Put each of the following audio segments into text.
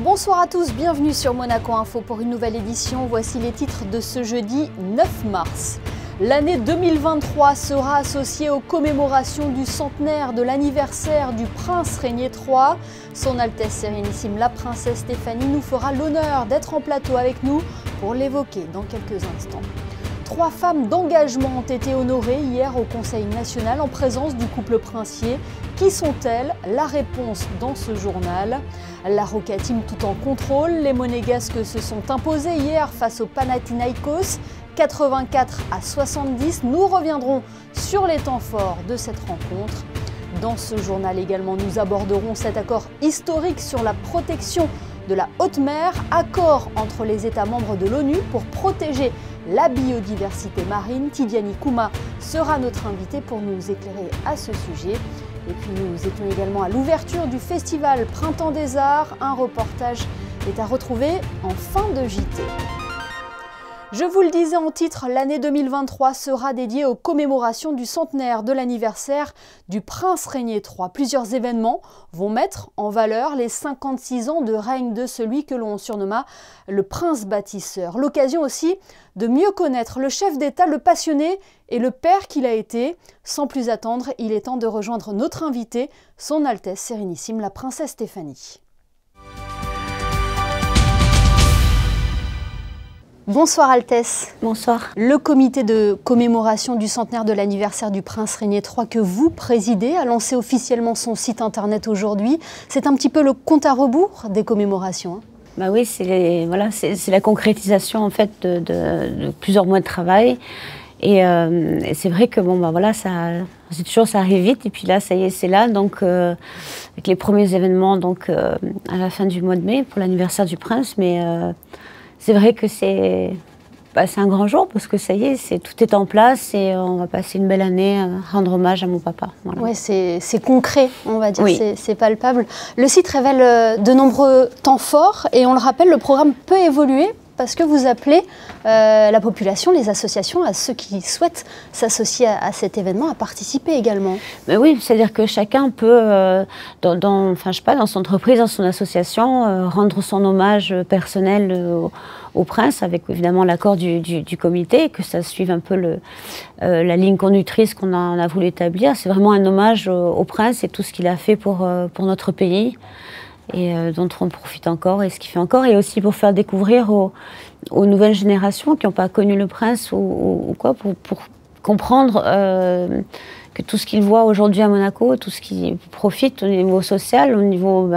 Bonsoir à tous, bienvenue sur Monaco Info pour une nouvelle édition. Voici les titres de ce jeudi 9 mars. L'année 2023 sera associée aux commémorations du centenaire de l'anniversaire du prince régné III. Son Altesse Sérénissime, la princesse Stéphanie, nous fera l'honneur d'être en plateau avec nous pour l'évoquer dans quelques instants. 3 femmes d'engagement ont été honorées hier au Conseil national en présence du couple princier. Qui sont-elles? La réponse dans ce journal. La Roca Team tout en contrôle. Les Monégasques se sont imposés hier face au Panathinaikos, 84-70. Nous reviendrons sur les temps forts de cette rencontre. Dans ce journal également, nous aborderons cet accord historique sur la protection de la haute mer, accord entre les États membres de l'ONU pour protéger la biodiversité marine. Tidiane Kouma sera notre invité pour nous éclairer à ce sujet. Et puis nous étions également à l'ouverture du festival Printemps des Arts. Un reportage est à retrouver en fin de JT. Je vous le disais en titre, l'année 2023 sera dédiée aux commémorations du centenaire de l'anniversaire du prince régné III. Plusieurs événements vont mettre en valeur les 56 ans de règne de celui que l'on surnomma le prince bâtisseur. L'occasion aussi de mieux connaître le chef d'État, le passionné et le père qu'il a été. Sans plus attendre, il est temps de rejoindre notre invité, son Altesse Sérénissime, la princesse Stéphanie. Bonsoir Altesse. Bonsoir. Le comité de commémoration du centenaire de l'anniversaire du prince régné III que vous présidez a lancé officiellement son site internet aujourd'hui. C'est un petit peu le compte à rebours des commémorations. Bah oui, c'est la concrétisation en fait de plusieurs mois de travail. Et c'est vrai que bon, bah voilà, ça arrive vite. Et puis là, ça y est, c'est là. Donc, avec les premiers événements donc, à la fin du mois de mai pour l'anniversaire du prince. Mais c'est vrai que c'est un grand jour parce que ça y est, tout est en place et on va passer une belle année à rendre hommage à mon papa. Voilà. Oui, c'est concret, on va dire, oui. C'est palpable. Le site révèle de nombreux temps forts et on le rappelle, le programme peut évoluer parce que vous appelez la population, les associations, à ceux qui souhaitent s'associer à cet événement, à participer également. Mais oui, c'est-à-dire que chacun peut, dans son entreprise, dans son association, rendre son hommage personnel au prince, avec évidemment l'accord du comité, que ça suive un peu la ligne conductrice qu'on a voulu établir. C'est vraiment un hommage au prince et tout ce qu'il a fait pour notre pays. Et dont on profite encore et ce qu'il fait encore, et aussi pour faire découvrir aux nouvelles générations qui n'ont pas connu le prince ou quoi, pour comprendre que tout ce qu'ils voient aujourd'hui à Monaco, tout ce qui profite au niveau social, au niveau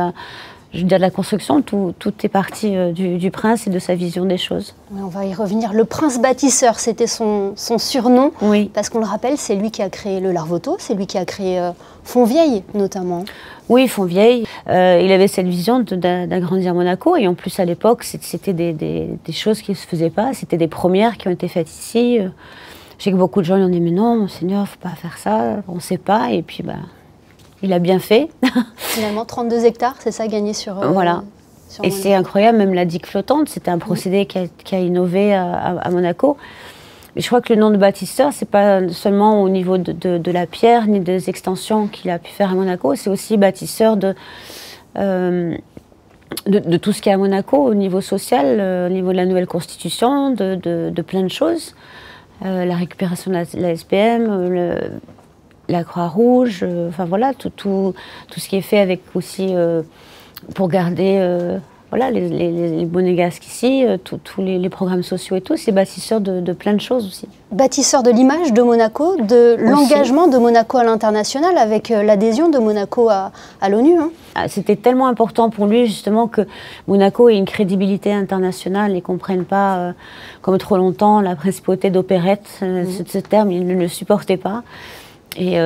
je veux dire de la construction, tout est parti du prince et de sa vision des choses. Oui, on va y revenir. Le prince bâtisseur, c'était son surnom, oui. Parce qu'on le rappelle, c'est lui qui a créé le Larvoto, c'est lui qui a créé Fontvieille notamment. Oui, Fontvieille. Il avait cette vision d'agrandir Monaco et en plus à l'époque, c'était des choses qui ne se faisaient pas, c'était des premières qui ont été faites ici. Je sais que beaucoup de gens lui ont dit « mais non, monseigneur, il ne faut pas faire ça, on ne sait pas » et puis il a bien fait. Finalement, 32 hectares, c'est ça, gagné sur... Voilà. Et c'est incroyable, même la digue flottante, c'était un procédé qui a innové à Monaco. Mais je crois que le nom de bâtisseur, c'est pas seulement au niveau de la pierre, ni des extensions qu'il a pu faire à Monaco, c'est aussi bâtisseur de tout ce qu'il y a à Monaco, au niveau social, au niveau de la nouvelle constitution, de plein de choses. La récupération de la SPM, la Croix-Rouge, enfin voilà, tout ce qui est fait avec aussi pour garder voilà, les Monégasques ici, tous les programmes sociaux et tout, c'est bâtisseur de plein de choses aussi. Bâtisseur de l'image de Monaco, de l'engagement de Monaco à l'international avec l'adhésion de Monaco à l'ONU. Hein. C'était tellement important pour lui justement que Monaco ait une crédibilité internationale et qu'on ne prenne pas, comme trop longtemps, la principauté d'opérette. Ce terme, il ne le supportait pas. Et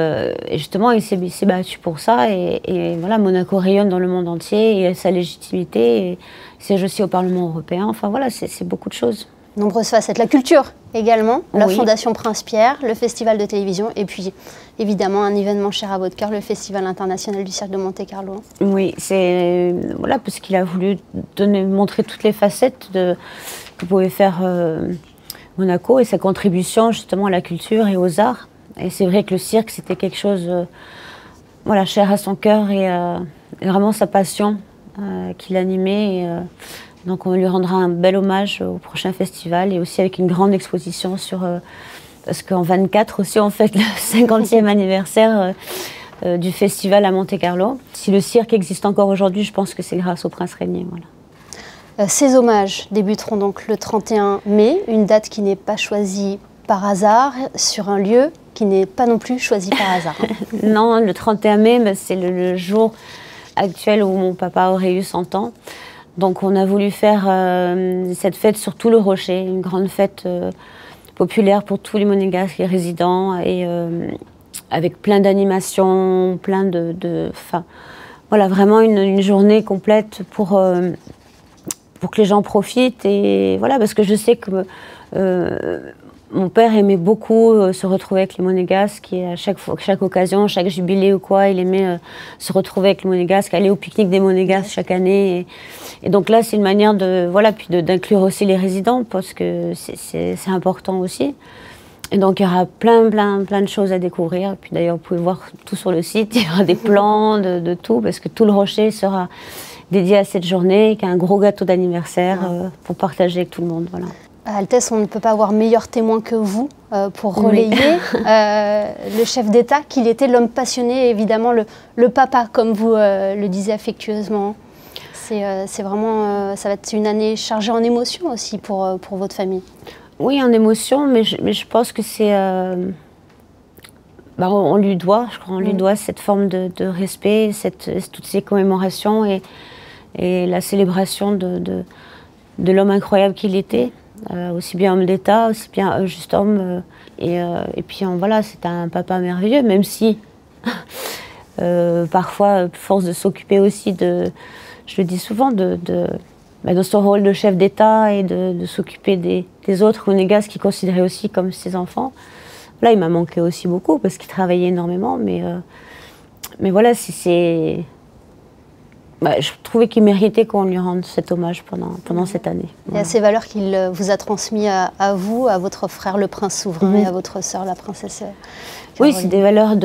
justement, il s'est battu pour ça. Et voilà, Monaco rayonne dans le monde entier et sa légitimité. Et siège aussi au Parlement européen. Enfin voilà, c'est beaucoup de choses. Nombreuses facettes. La culture également, la oui. Fondation Prince-Pierre, le festival de télévision et puis évidemment un événement cher à votre cœur, le Festival international du Cirque de Monte-Carlo. Oui, c'est voilà, parce qu'il a voulu montrer toutes les facettes que pouvait faire Monaco et sa contribution justement à la culture et aux arts. Et c'est vrai que le cirque, c'était quelque chose voilà, cher à son cœur et vraiment sa passion qu'il animait. Donc on lui rendra un bel hommage au prochain festival et aussi avec une grande exposition sur... parce qu'en 24 aussi on fête le 50e anniversaire du festival à Monte-Carlo. Si le cirque existe encore aujourd'hui, je pense que c'est grâce au Prince Régnier. Voilà. Ces hommages débuteront donc le 31 mai, une date qui n'est pas choisie par hasard, sur un lieu qui n'est pas non plus choisi par hasard. Non, le 31 mai, c'est le jour actuel où mon papa aurait eu 100 ans. Donc on a voulu faire cette fête sur tout le Rocher, une grande fête populaire pour tous les Monégasques, les résidents, et avec plein d'animations, plein voilà, vraiment une journée complète pour que les gens profitent. Et voilà, parce que je sais que mon père aimait beaucoup se retrouver avec les Monégasques, et à chaque occasion, chaque jubilé ou quoi, il aimait se retrouver avec les Monégasques, aller au pique-nique des Monégasques chaque année. Et donc là, c'est une manière d'inclure aussi les résidents, parce que c'est important aussi. Et donc il y aura plein de choses à découvrir. Et puis d'ailleurs, vous pouvez voir tout sur le site, il y aura des plans de tout, parce que tout le Rocher sera dédié à cette journée, avec un gros gâteau d'anniversaire pour partager avec tout le monde. Voilà. À Altesse, on ne peut pas avoir meilleur témoin que vous pour relayer le chef d'État, qu'il était l'homme passionné, évidemment le papa, comme vous le disiez affectueusement. C'est vraiment, ça va être une année chargée en émotions aussi pour votre famille. Oui, en émotions, mais je pense que c'est... on lui doit, je crois, on lui doit cette forme de respect, toutes ces commémorations et la célébration de l'homme incroyable qu'il était. Aussi bien homme d'État, aussi bien juste homme. Et puis voilà, c'est un papa merveilleux, même si parfois, force de s'occuper aussi je le dis souvent, de son rôle de chef d'État et de s'occuper des autres Monégasques qu'il considérait aussi comme ses enfants. Là, il m'a manqué aussi beaucoup parce qu'il travaillait énormément, mais voilà, je trouvais qu'il méritait qu'on lui rende cet hommage pendant cette année. Il y a ces valeurs qu'il vous a transmises à vous, à votre frère le prince souverain et à votre sœur la princesse Caroline. Oui, c'est des valeurs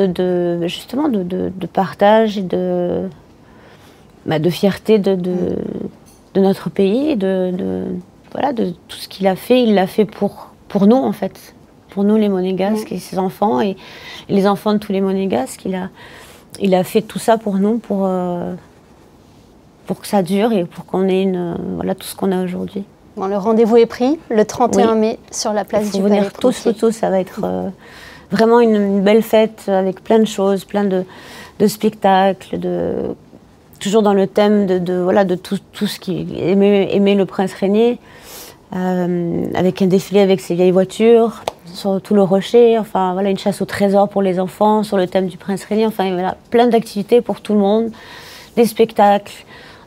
justement de partage et de fierté de notre pays, voilà, de tout ce qu'il a fait. Il l'a fait pour nous en fait, pour nous les Monégasques et ses enfants et les enfants de tous les Monégasques. Il a fait tout ça pour nous, pour que ça dure et pour qu'on ait voilà, tout ce qu'on a aujourd'hui. Bon, le rendez-vous est pris, le 31 mai, sur la place du Palais Français. Tous, ça va être vraiment une belle fête avec plein de choses, plein de spectacles, toujours dans le thème de tout ce qui aimait le prince Régnier, avec un défilé avec ses vieilles voitures, sur tout le Rocher, enfin voilà, une chasse au trésor pour les enfants, sur le thème du prince Régnier, enfin voilà, plein d'activités pour tout le monde, des spectacles.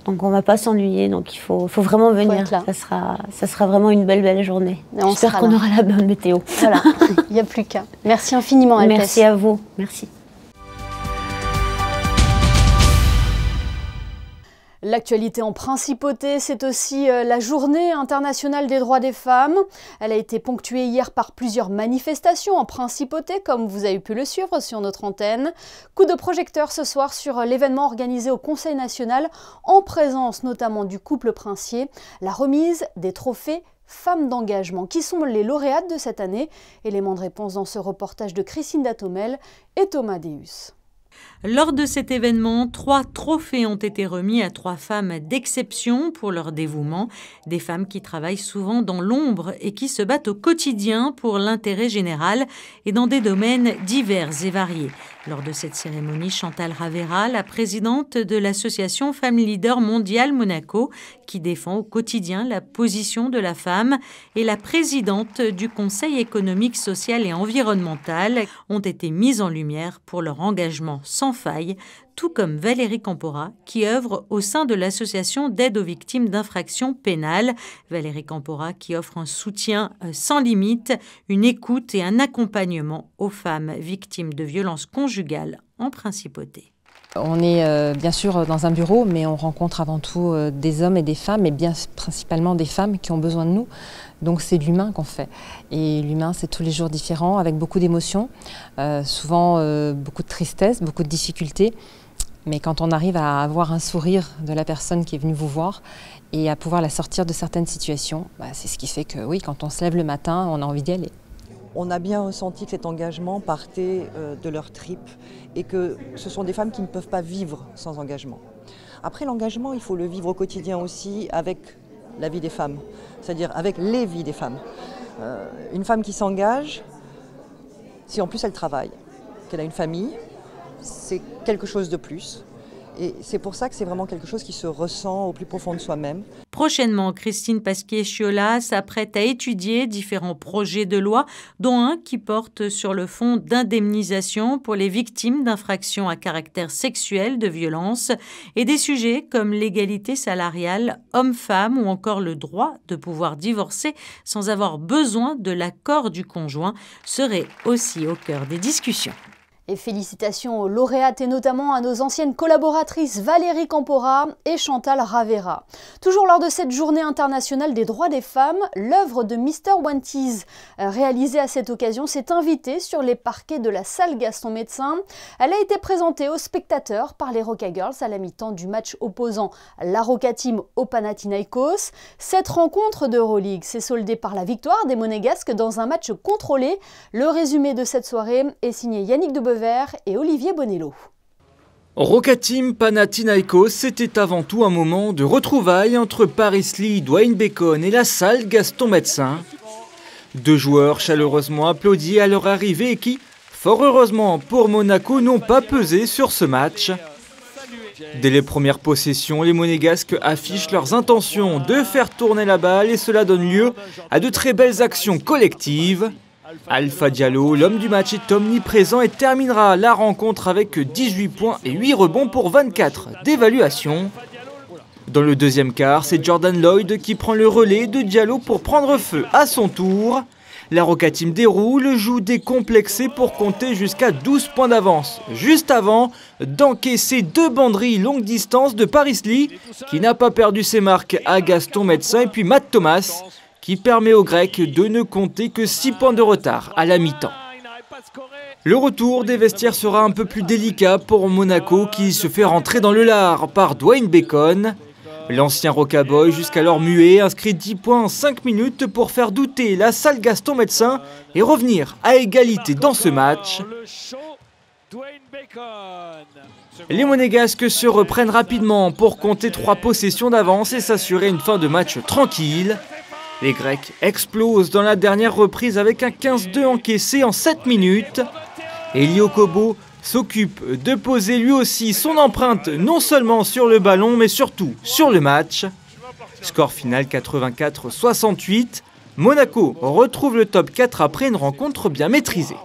Donc on ne va pas s'ennuyer, donc il faut vraiment venir. Ça sera vraiment une belle journée. J'espère qu'on aura la bonne météo. Voilà, il n'y a plus qu'à. Merci infiniment, Altesse. Merci à vous, merci. L'actualité en principauté, c'est aussi la journée internationale des droits des femmes. Elle a été ponctuée hier par plusieurs manifestations en principauté, comme vous avez pu le suivre sur notre antenne. Coup de projecteur ce soir sur l'événement organisé au Conseil national, en présence notamment du couple princier, la remise des trophées Femmes d'engagement. Qui sont les lauréates de cette année? Élément de réponse dans ce reportage de Christine Datomel et Thomas Deus. Lors de cet événement, 3 trophées ont été remis à 3 femmes d'exception pour leur dévouement. Des femmes qui travaillent souvent dans l'ombre et qui se battent au quotidien pour l'intérêt général et dans des domaines divers et variés. Lors de cette cérémonie, Chantal Ravera, la présidente de l'association Femmes Leaders Mondiale Monaco, qui défend au quotidien la position de la femme, et la présidente du Conseil économique, social et environnemental ont été mises en lumière pour leur engagement sans faille, tout comme Valérie Campora, qui œuvre au sein de l'association d'aide aux victimes d'infractions pénales. Valérie Campora qui offre un soutien sans limite, une écoute et un accompagnement aux femmes victimes de violences conjugales en principauté. On est bien sûr dans un bureau, mais on rencontre avant tout des hommes et des femmes, et bien principalement des femmes qui ont besoin de nous. Donc c'est l'humain qu'on fait. Et l'humain, c'est tous les jours différent, avec beaucoup d'émotions, souvent beaucoup de tristesse, beaucoup de difficultés. Mais quand on arrive à avoir un sourire de la personne qui est venue vous voir et à pouvoir la sortir de certaines situations, c'est ce qui fait que oui, quand on se lève le matin, on a envie d'y aller. On a bien ressenti que cet engagement partait de leur tripes et que ce sont des femmes qui ne peuvent pas vivre sans engagement. Après l'engagement, il faut le vivre au quotidien aussi avec la vie des femmes, c'est-à-dire avec les vies des femmes. Une femme qui s'engage, si en plus elle travaille, qu'elle a une famille, c'est quelque chose de plus. Et c'est pour ça que c'est vraiment quelque chose qui se ressent au plus profond de soi-même. Prochainement, Christine Pasquier-Chiola s'apprête à étudier différents projets de loi, dont un qui porte sur le fonds d'indemnisation pour les victimes d'infractions à caractère sexuel, de violence, et des sujets comme l'égalité salariale homme-femme ou encore le droit de pouvoir divorcer sans avoir besoin de l'accord du conjoint seraient aussi au cœur des discussions. Et félicitations aux lauréates et notamment à nos anciennes collaboratrices Valérie Campora et Chantal Ravera. Toujours lors de cette journée internationale des droits des femmes, l'œuvre de Mr. Wanties, réalisée à cette occasion, s'est invitée sur les parquets de la salle Gaston-Médecin. Elle a été présentée aux spectateurs par les Roca Girls à la mi-temps du match opposant la Roca Team au Panathinaikos. Cette rencontre d'Euroleague s'est soldée par la victoire des Monégasques dans un match contrôlé. Le résumé de cette soirée est signé Yannick Debever et Olivier Bonello. Roca Team Panathinaikos, c'était avant tout un moment de retrouvailles entre Paris Lee, Dwayne Bacon et la salle Gaston-Médecin. Deux joueurs chaleureusement applaudis à leur arrivée et qui, fort heureusement pour Monaco, n'ont pas pesé sur ce match. Dès les premières possessions, les Monégasques affichent leurs intentions de faire tourner la balle et cela donne lieu à de très belles actions collectives. Alpha Diallo, l'homme du match, est omniprésent et terminera la rencontre avec 18 points et 8 rebonds pour 24 d'évaluation. Dans le deuxième quart, c'est Jordan Lloyd qui prend le relais de Diallo pour prendre feu à son tour. La Roca Team déroule, joue décomplexé pour compter jusqu'à 12 points d'avance, juste avant d'encaisser deux banderilles longue distance de Paris Lee, qui n'a pas perdu ses marques à Gaston-Médecin, et puis Matt Thomas, qui permet aux Grecs de ne compter que 6 points de retard à la mi-temps. Le retour des vestiaires sera un peu plus délicat pour Monaco qui se fait rentrer dans le lard par Dwayne Bacon. L'ancien Rocaboy, jusqu'alors muet, inscrit 10 points en 5 minutes pour faire douter la salle Gaston-Médecin et revenir à égalité dans ce match. Les Monégasques se reprennent rapidement pour compter 3 possessions d'avance et s'assurer une fin de match tranquille. Les Grecs explosent dans la dernière reprise avec un 15-2 encaissé en 7 minutes. Eli Okobo s'occupe de poser lui aussi son empreinte non seulement sur le ballon mais surtout sur le match. Score final 84-68. Monaco retrouve le top 4 après une rencontre bien maîtrisée.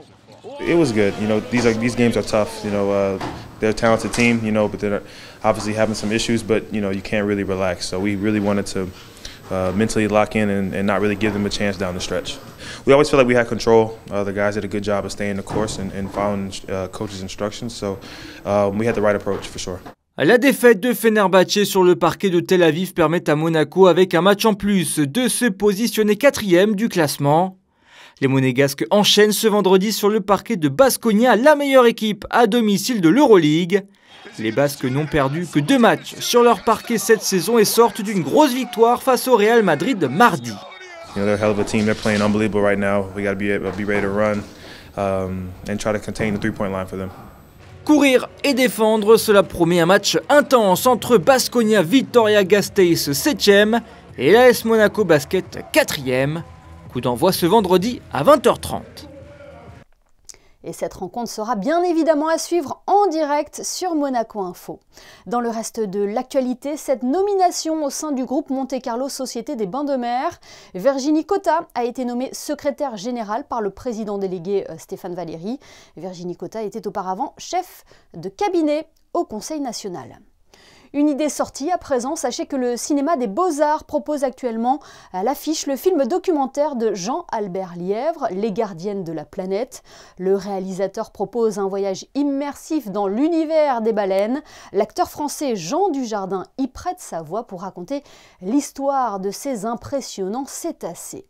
It was good. You know, these games are tough. You know, they're a talented team. You know, but they're obviously having some issues. But you know, you can't really relax. So we really wanted to mentally lock in and not really give them a chance down the stretch. We always feel like we had control. The guys did a good job of staying the course and following coach's instructions. So we had the right approach for sure. La défaite de Fenerbahçe sur le parquet de Tel Aviv permet à Monaco, avec un match en plus, de se positionner 4e du classement. Les Monégasques enchaînent ce vendredi sur le parquet de Baskonia, la meilleure équipe à domicile de l'Euroleague. Les Basques n'ont perdu que 2 matchs sur leur parquet cette saison et sortent d'une grosse victoire face au Real Madrid mardi. You know, they're a hell of a team. They're playing unbelievable right now. We got to be ready to run and try to contain the three-point line for them. Courir et défendre, cela promet un match intense entre Baskonia Vitoria Gasteiz 7e et l'AS Monaco Basket 4e. Coup d'envoi ce vendredi à 20h30. Et cette rencontre sera bien évidemment à suivre en direct sur Monaco Info. Dans le reste de l'actualité, cette nomination au sein du groupe Monte Carlo Société des Bains de Mer, Virginie Cotta a été nommée secrétaire générale par le président délégué Stéphane Valéry. Virginie Cotta était auparavant chef de cabinet au Conseil national. Une idée sortie à présent, sachez que le cinéma des Beaux-Arts propose actuellement à l'affiche le film documentaire de Jean-Albert Lièvre, Les Gardiennes de la Planète. Le réalisateur propose un voyage immersif dans l'univers des baleines. L'acteur français Jean Dujardin y prête sa voix pour raconter l'histoire de ces impressionnants cétacés.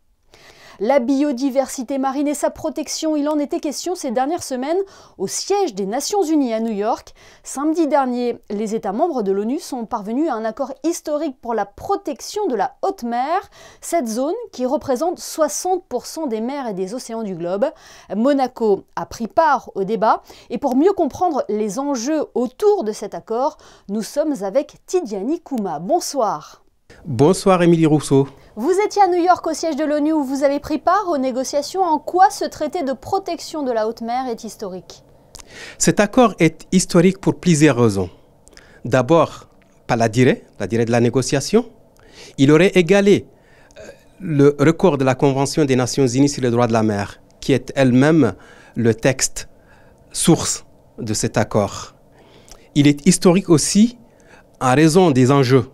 La biodiversité marine et sa protection, il en était question ces dernières semaines au siège des Nations Unies à New York. Samedi dernier, les États membres de l'ONU sont parvenus à un accord historique pour la protection de la haute mer, cette zone qui représente 60% des mers et des océans du globe. Monaco a pris part au débat et pour mieux comprendre les enjeux autour de cet accord, nous sommes avec Tidjani Kouma. Bonsoir. Bonsoir Émilie Rousseau. Vous étiez à New York au siège de l'ONU où vous avez pris part aux négociations. En quoi ce traité de protection de la haute mer est historique? Cet accord est historique pour plusieurs raisons. D'abord, par la durée de la négociation. Il aurait égalé le record de la Convention des Nations Unies sur les droits de la mer, qui est elle-même le texte source de cet accord. Il est historique aussi en raison des enjeux.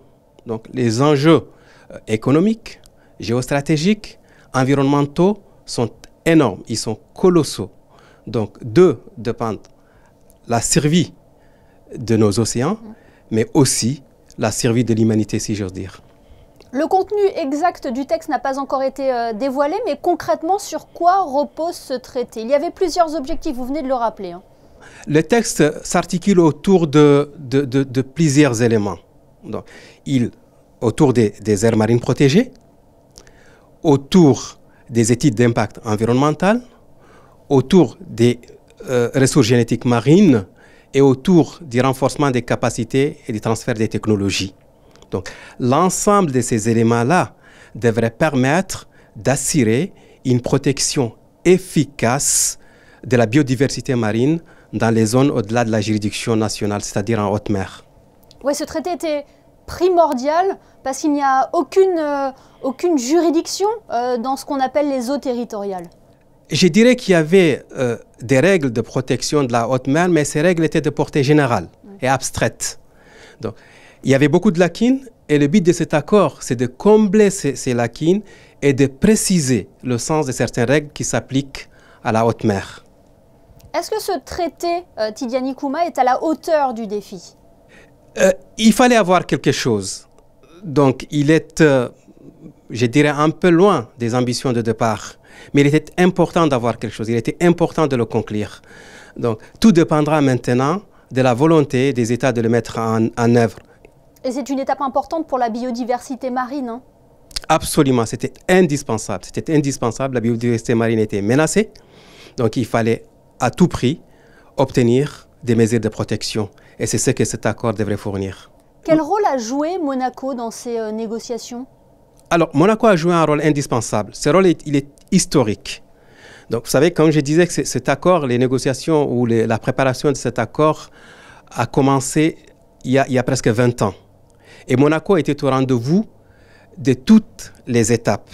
Donc les enjeux économiques, géostratégiques, environnementaux sont énormes, ils sont colossaux. Donc d'eux dépendent la survie de nos océans, mais aussi la survie de l'humanité, si j'ose dire. Le contenu exact du texte n'a pas encore été dévoilé, mais concrètement, sur quoi repose ce traité? Il y avait plusieurs objectifs, vous venez de le rappeler. Le texte s'articule autour de plusieurs éléments. Donc, autour des aires marines protégées, autour des études d'impact environnemental, autour des ressources génétiques marines et autour du renforcement des capacités et du transfert des technologies. Donc, l'ensemble de ces éléments-là devrait permettre d'assurer une protection efficace de la biodiversité marine dans les zones au-delà de la juridiction nationale, c'est-à-dire en haute mer. Oui, ce traité était primordial parce qu'il n'y a aucune juridiction dans ce qu'on appelle les eaux territoriales. Je dirais qu'il y avait des règles de protection de la haute mer, mais ces règles étaient de portée générale et abstraites. Donc, il y avait beaucoup de lacunes et le but de cet accord, c'est de combler ces lacunes et de préciser le sens de certaines règles qui s'appliquent à la haute mer. Est-ce que ce traité, Tidjani Kouma, est à la hauteur du défi? Il fallait avoir quelque chose. Donc, il est, je dirais, un peu loin des ambitions de départ. Mais il était important d'avoir quelque chose. Il était important de le conclure. Donc, tout dépendra maintenant de la volonté des États de le mettre en œuvre. Et c'est une étape importante pour la biodiversité marine, hein? Absolument, c'était indispensable. C'était indispensable. La biodiversité marine était menacée. Donc, il fallait à tout prix obtenir des mesures de protection. Et c'est ce que cet accord devrait fournir. Quel rôle a joué Monaco dans ces négociations? Alors, Monaco a joué un rôle indispensable. Ce rôle, il est historique. Donc, vous savez, comme je disais, que cet accord, les négociations ou la préparation de cet accord a commencé il y a presque 20 ans. Et Monaco était au rendez-vous de toutes les étapes.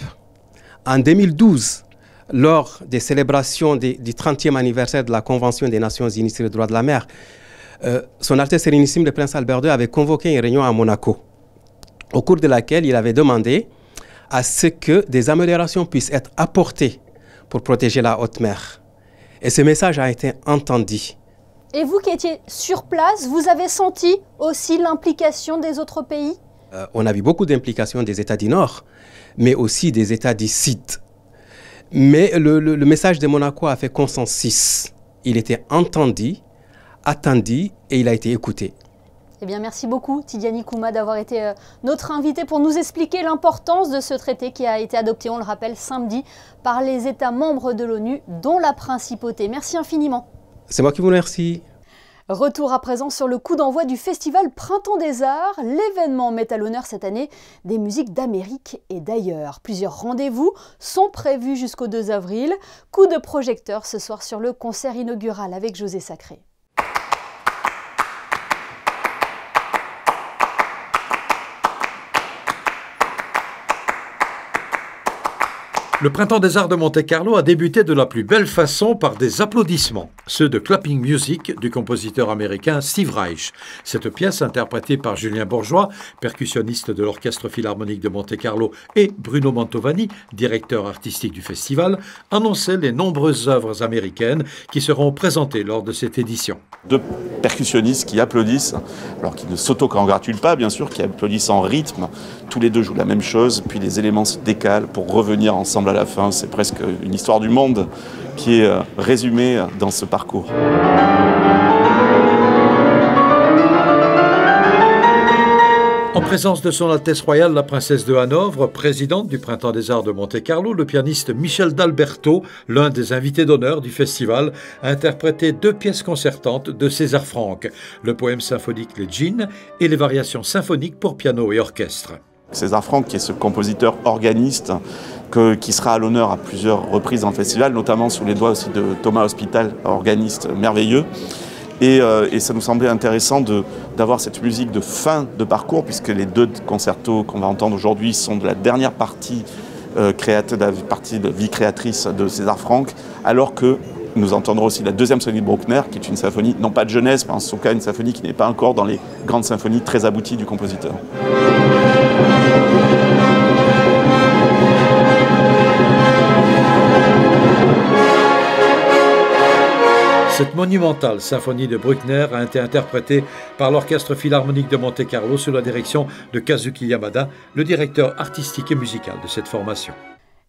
En 2012, lors des célébrations du 30e anniversaire de la Convention des Nations Unies sur les droits de la mer, Son Altesse Sérénissime le Prince Albert II avait convoqué une réunion à Monaco, au cours de laquelle il avait demandé à ce que des améliorations puissent être apportées pour protéger la haute mer. Et ce message a été entendu. Et vous qui étiez sur place, vous avez senti aussi l'implication des autres pays? On a vu beaucoup d'implications des États du Nord, mais aussi des États du Sud. Mais le message de Monaco a fait consensus. Il était entendu, attendu et il a été écouté. Eh bien, merci beaucoup, Tidjani Kouma, d'avoir été notre invité pour nous expliquer l'importance de ce traité qui a été adopté, on le rappelle, samedi par les États membres de l'ONU, dont la Principauté. Merci infiniment. C'est moi qui vous remercie. Retour à présent sur le coup d'envoi du festival Printemps des Arts. L'événement met à l'honneur cette année des musiques d'Amérique et d'ailleurs. Plusieurs rendez-vous sont prévus jusqu'au 2 avril. Coup de projecteur ce soir sur le concert inaugural avec José Sacré. Le Printemps des Arts de Monte-Carlo a débuté de la plus belle façon par des applaudissements, ceux de Clapping Music du compositeur américain Steve Reich. Cette pièce, interprétée par Julien Bourgeois, percussionniste de l'Orchestre Philharmonique de Monte-Carlo, et Bruno Mantovani, directeur artistique du festival, annonçait les nombreuses œuvres américaines qui seront présentées lors de cette édition. Deux percussionnistes qui applaudissent, alors qui ne s'auto-congratulent pas, bien sûr, qui applaudissent en rythme. Tous les deux jouent la même chose, puis les éléments se décalent pour revenir ensemble à la fin. C'est presque une histoire du monde qui est résumée dans ce parcours. En présence de son Altesse Royale, la Princesse de Hanovre, présidente du Printemps des Arts de Monte-Carlo, le pianiste Michel d'Alberto, l'un des invités d'honneur du festival, a interprété 2 pièces concertantes de César Franck, le poème symphonique Les Djinns et les variations symphoniques pour piano et orchestre. César Franck, qui est ce compositeur organiste qui sera à l'honneur à plusieurs reprises dans le festival, notamment sous les doigts aussi de Thomas Hospital, organiste merveilleux. Et ça nous semblait intéressant d'avoir cette musique de fin de parcours, puisque les 2 concertos qu'on va entendre aujourd'hui sont de la dernière partie, de la partie de vie créatrice de César Franck, alors que nous entendrons aussi la 2e symphonie de Bruckner, qui est une symphonie, non pas de jeunesse, mais en tout cas une symphonie qui n'est pas encore dans les grandes symphonies très abouties du compositeur. Cette monumentale symphonie de Bruckner a été interprétée par l'Orchestre Philharmonique de Monte-Carlo sous la direction de Kazuki Yamada, le directeur artistique et musical de cette formation.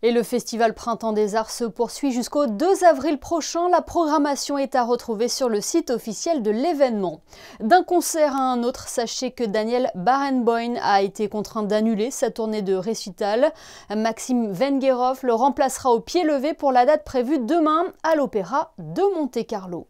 Et le Festival Printemps des Arts se poursuit jusqu'au 2 avril prochain. La programmation est à retrouver sur le site officiel de l'événement. D'un concert à un autre, sachez que Daniel Barenboim a été contraint d'annuler sa tournée de récital. Maxime Vengerov le remplacera au pied levé pour la date prévue demain à l'Opéra de Monte-Carlo.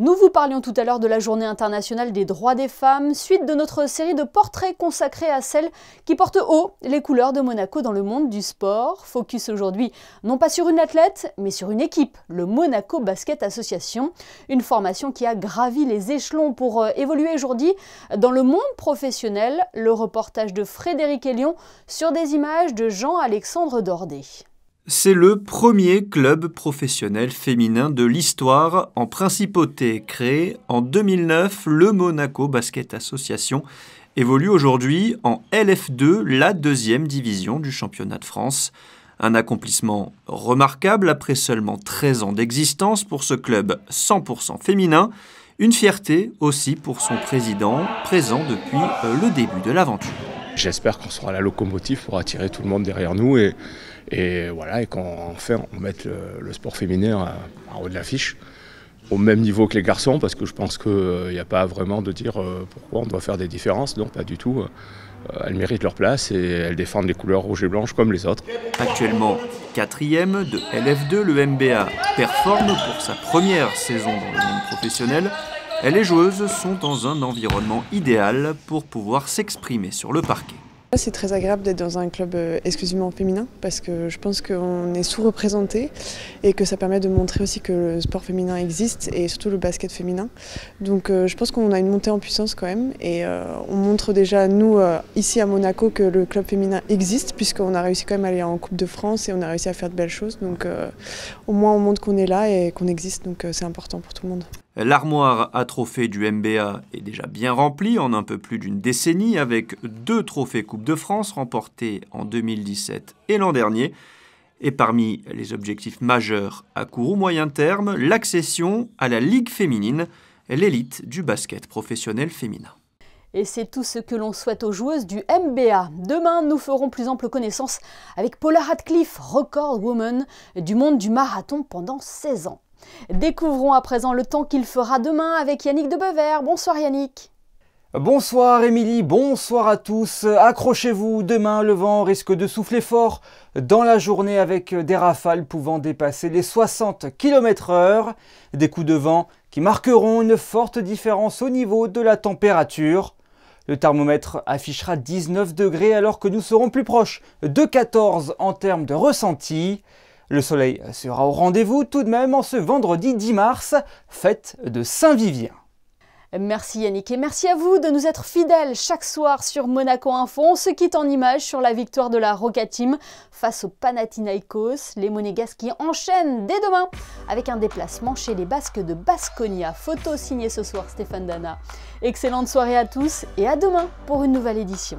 Nous vous parlions tout à l'heure de la Journée internationale des droits des femmes, suite de notre série de portraits consacrés à celles qui portent haut les couleurs de Monaco dans le monde du sport. Focus aujourd'hui, non pas sur une athlète, mais sur une équipe, le Monaco Basket Association. Une formation qui a gravi les échelons pour évoluer aujourd'hui dans le monde professionnel. Le reportage de Frédéric Elion sur des images de Jean-Alexandre Dordet. C'est le premier club professionnel féminin de l'histoire en principauté. Créé en 2009, le Monaco Basket Association évolue aujourd'hui en LF2, la 2e division du championnat de France. Un accomplissement remarquable après seulement 13 ans d'existence pour ce club 100% féminin. Une fierté aussi pour son président, présent depuis le début de l'aventure. J'espère qu'on sera la locomotive pour attirer tout le monde derrière nous et voilà, et qu'on mette le sport féminin en haut de l'affiche, au même niveau que les garçons, parce que je pense qu'il n'y a pas vraiment de dire pourquoi on doit faire des différences, non, pas du tout. Elles méritent leur place et elles défendent les couleurs rouges et blanches comme les autres. Actuellement 4e de LF2, le MBA performe pour sa première saison dans le monde professionnel. Et les joueuses sont dans un environnement idéal pour pouvoir s'exprimer sur le parquet. C'est très agréable d'être dans un club exclusivement féminin parce que je pense qu'on est sous-représenté et que ça permet de montrer aussi que le sport féminin existe et surtout le basket féminin. Donc je pense qu'on a une montée en puissance quand même et on montre déjà nous ici à Monaco que le club féminin existe puisqu'on a réussi quand même à aller en Coupe de France et on a réussi à faire de belles choses. Donc au moins on montre qu'on est là et qu'on existe, donc c'est important pour tout le monde. L'armoire à trophées du MBA est déjà bien remplie en un peu plus d'une décennie avec 2 trophées Coupe de France remportés en 2017 et l'an dernier. Et parmi les objectifs majeurs à court ou moyen terme, l'accession à la Ligue féminine, l'élite du basket professionnel féminin. Et c'est tout ce que l'on souhaite aux joueuses du MBA. Demain, nous ferons plus ample connaissance avec Paula Radcliffe, record woman du monde du marathon pendant 16 ans. Découvrons à présent le temps qu'il fera demain avec Yannick de Bever. Bonsoir Yannick. Bonsoir Émilie, bonsoir à tous. Accrochez-vous, demain le vent risque de souffler fort dans la journée avec des rafales pouvant dépasser les 60 km/h. Des coups de vent qui marqueront une forte différence au niveau de la température. Le thermomètre affichera 19 degrés alors que nous serons plus proches de 14 en termes de ressenti. Le soleil sera au rendez-vous tout de même en ce vendredi 10 mars, fête de Saint-Vivien. Merci Yannick et merci à vous de nous être fidèles chaque soir sur Monaco Info. On se quitte en images sur la victoire de la Roca Team face au Panathinaikos. Les Monégasques qui enchaînent dès demain avec un déplacement chez les Basques de Baskonia. Photo signée ce soir Stéphane Dana. Excellente soirée à tous et à demain pour une nouvelle édition.